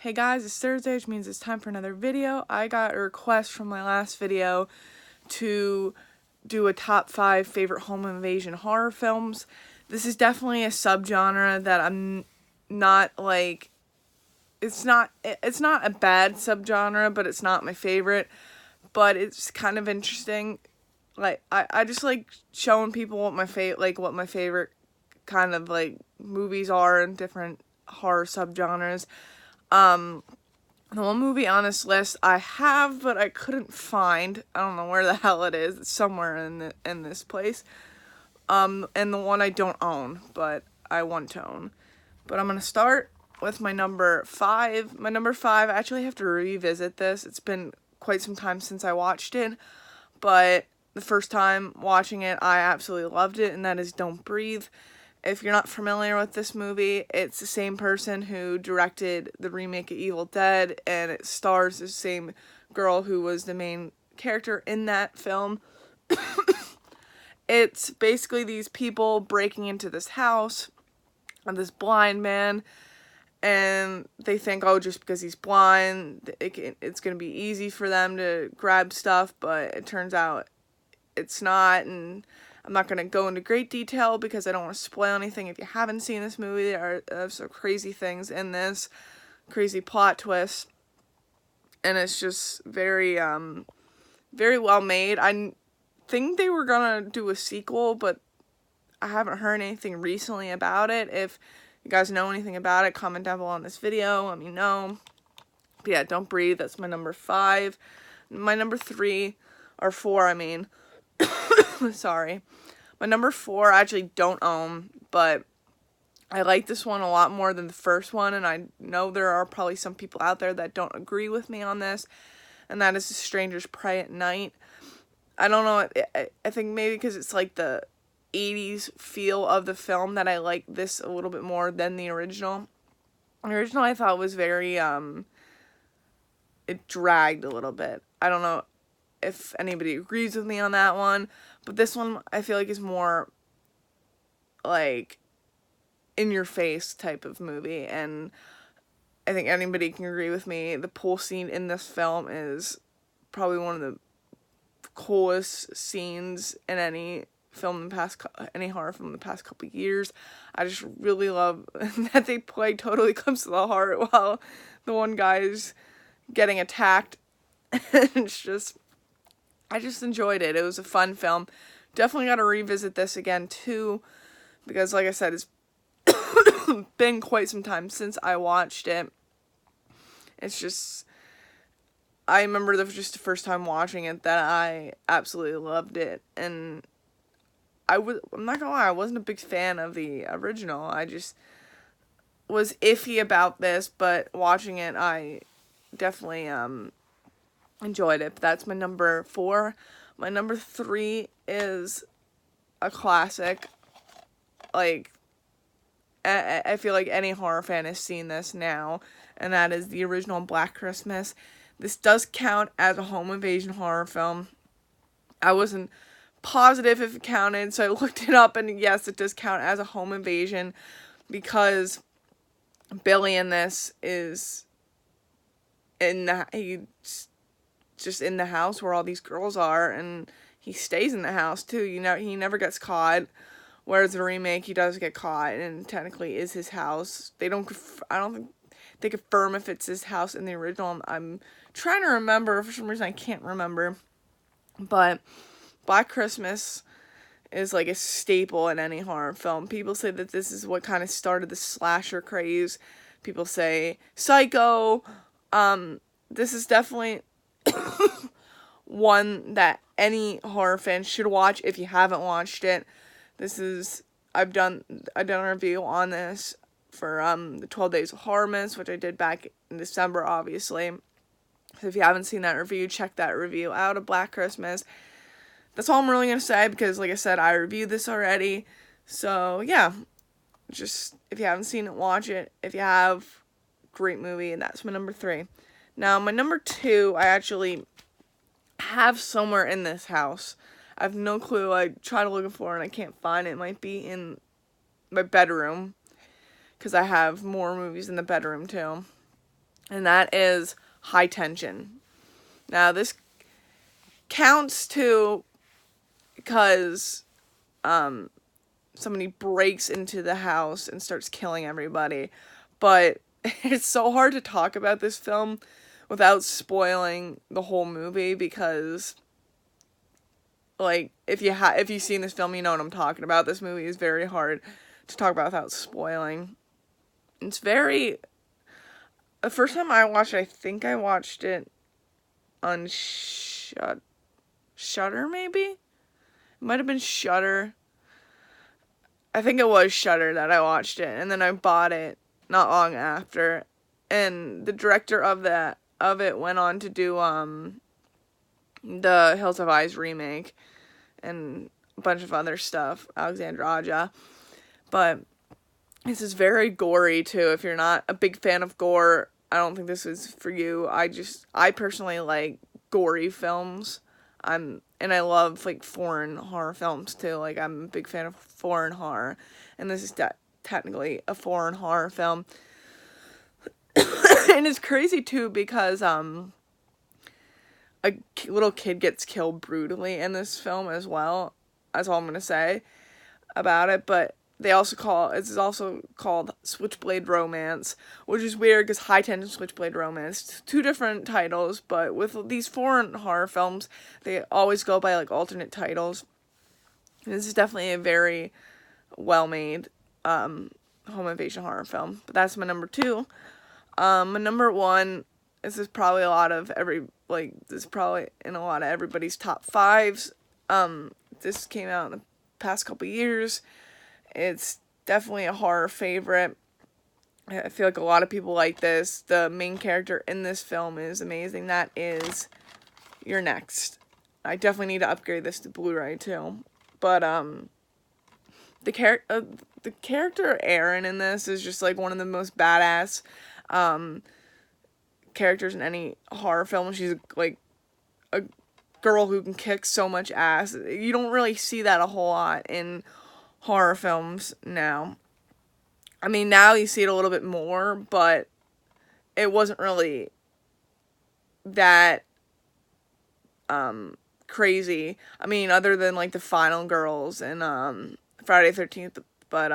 Hey guys, it's Thursday, which means it's time for another video. I got a request from my last video to do a top 5 favorite home invasion horror films. This is definitely a subgenre that I'm not like, it's not a bad subgenre, but it's not my favorite, but it's kind of interesting. Like, I just like showing people what my favorite kind of like movies are in different horror subgenres. The one movie on this list I have, but I couldn't find. I don't know where the hell it is. It's somewhere in this place. And the one I don't own, but I want to own. But I'm gonna start with my number 5. My number 5, I actually have to revisit this. It's been quite some time since I watched it, but the first time watching it, I absolutely loved it, and that is Don't Breathe. If you're not familiar with this movie, it's the same person who directed the remake of Evil Dead, and it stars the same girl who was the main character in that film. It's basically these people breaking into this house of this blind man, and they think, oh, just because he's blind, it's going to be easy for them to grab stuff, but it turns out it's not, and I'm not going to go into great detail because I don't want to spoil anything. If you haven't seen this movie, there are some crazy things in this, crazy plot twists, and it's just very, very well made. I think they were going to do a sequel, but I haven't heard anything recently about it. If you guys know anything about it, comment down below on this video, let me know. But yeah, Don't Breathe, that's my number 5. My number 3, or 4, I mean. Sorry. My number 4 I actually don't own, but I like this one a lot more than the first one, and I know there are probably some people out there that don't agree with me on this, and that is The Strangers Prey at Night. I don't know, I think maybe because it's like the 80s feel of the film that I like this a little bit more than the original. The original I thought was very, it dragged a little bit. I don't know if anybody agrees with me on that one, but this one I feel like is more like in your face type of movie, and I think anybody can agree with me. The pool scene in this film is probably one of the coolest scenes in any horror film in the past couple years. I just really love that they play Totally Close to the Heart while the one guy's getting attacked. It's just, I just enjoyed it. It was a fun film. Definitely got to revisit this again too, because like I said, it's been quite some time since I watched it. It's just, I remember just the first time watching it that I absolutely loved it, and I'm not gonna lie, I wasn't a big fan of the original. I just was iffy about this, but watching it, I definitely enjoyed it. But that's my number 4. My number 3 is a classic. Like, I feel like any horror fan has seen this now, and that is the original Black Christmas. This does count as a home invasion horror film. I wasn't positive if it counted, so I looked it up, and yes, it does count as a home invasion because Billy in this is he's just in the house where all these girls are, and he stays in the house too. You know, he never gets caught. Whereas the remake, he does get caught, and technically is his house. I don't think they confirm if it's his house in the original. I'm trying to remember. For some reason, I can't remember. But Black Christmas is like a staple in any horror film. People say that this is what kind of started the slasher craze. People say Psycho. This is definitely one that any horror fan should watch if you haven't watched it. I've done a review on this for the 12 Days of Horrormas, which I did back in December, obviously. So if you haven't seen that review, check that review out of Black Christmas. That's all I'm really going to say because, like I said, I reviewed this already. So, yeah. Just, if you haven't seen it, watch it. If you have, great movie, and that's my number 3. Now, my number 2, I actually have somewhere in this house. I have no clue. I tried looking for it and I can't find it. It might be in my bedroom because I have more movies in the bedroom too. and that is High Tension. Now, this counts too because somebody breaks into the house and starts killing everybody, but it's so hard to talk about this film without spoiling the whole movie because, like, if you've seen this film, you know what I'm talking about. This movie is very hard to talk about without spoiling. It's very... The first time I watched it, I think I watched it on Shudder, maybe? It might have been Shudder. I think it was Shudder that I watched it, and then I bought it not long after. And the director of it went on to do the Hills Have Eyes remake and a bunch of other stuff, Alexandre Aja. But this is very gory too. If you're not a big fan of gore, I don't think this is for you. I personally like gory films. And I love, like, foreign horror films too. Like, I'm a big fan of foreign horror, and this is technically a foreign horror film. And it's crazy too because a little kid gets killed brutally in this film as well. That's all I'm gonna say about it. But it's also called Switchblade Romance, which is weird because High Tension, Switchblade Romance, two different titles, but with these foreign horror films, they always go by, like, alternate titles. And this is definitely a very well-made home invasion horror film, but that's my number 2. My number 1, this is probably in a lot of everybody's top 5s. This came out in the past couple years. It's definitely a horror favorite. I feel like a lot of people like this. The main character in this film is amazing. That is You're Next. I definitely need to upgrade this to Blu-ray too. But the character Erin in this is just, like, one of the most badass characters in any horror film. She's, like, a girl who can kick so much ass. You don't really see that a whole lot in horror films now. I mean, now you see it a little bit more, but it wasn't really that crazy. I mean, other than, like, the final girls and Friday the 13th, but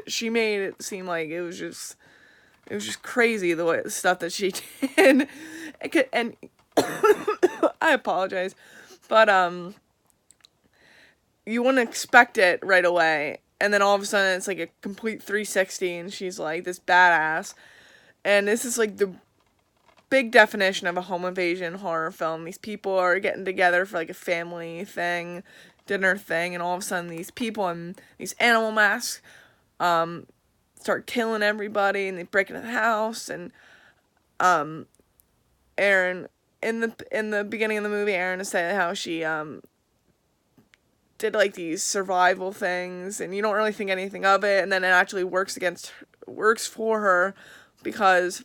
she made it seem like it was just crazy the stuff that she did. And I apologize, but you wouldn't expect it right away, and then all of a sudden it's like a complete 360 and she's like this badass. And this is, like, the big definition of a home invasion horror film. These people are getting together for, like, a family thing, dinner thing, and all of a sudden these people in these animal masks start killing everybody, and they break into the house. And Erin, in the beginning of the movie, Erin is saying how she did, like, these survival things, and you don't really think anything of it, and then it actually works for her because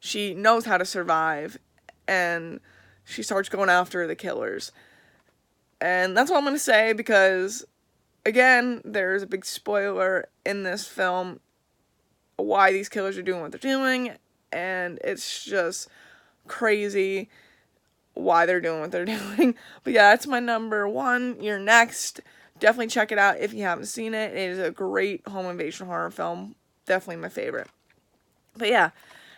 she knows how to survive, and she starts going after the killers. And that's all I'm going to say because, again, there's a big spoiler in this film why these killers are doing what they're doing, and it's just crazy why they're doing what they're doing. But yeah, that's my number 1. You're Next. Definitely check it out if you haven't seen it. It is a great home invasion horror film. Definitely my favorite. But yeah,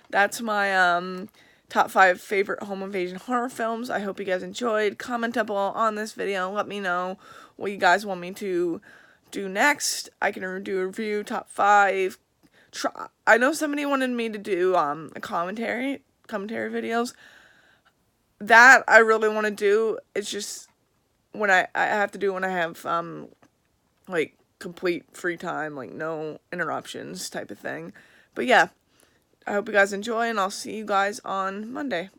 that's my top 5 favorite home invasion horror films. I hope you guys enjoyed. Comment up below on this video and let me know what you guys want me to do next. I can do a review, top 5. I know somebody wanted me to do a commentary videos. That I really want to do. It's just when I have to do when I have like, complete free time, like, no interruptions type of thing. But yeah, I hope you guys enjoy, and I'll see you guys on Monday.